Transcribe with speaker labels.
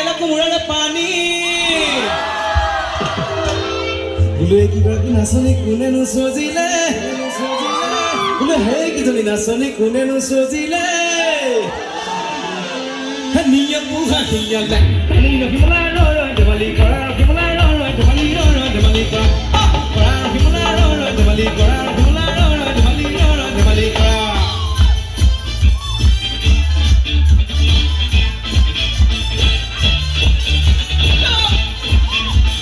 Speaker 1: লাগিলে কোমোৰাৰে পানী বোলো কিগৰাকী নাচনী কোনে নচজিলে বোলো সেই কিজনী নাচনী কোনে নচজিলে নিয়া পুহা নিয়া লাগ নিয়া হিমলা ৰয় ধেমালি কৰা হিমলা ৰয় ধেমালি কৰা হিমলা ৰয় ধেমালি কৰা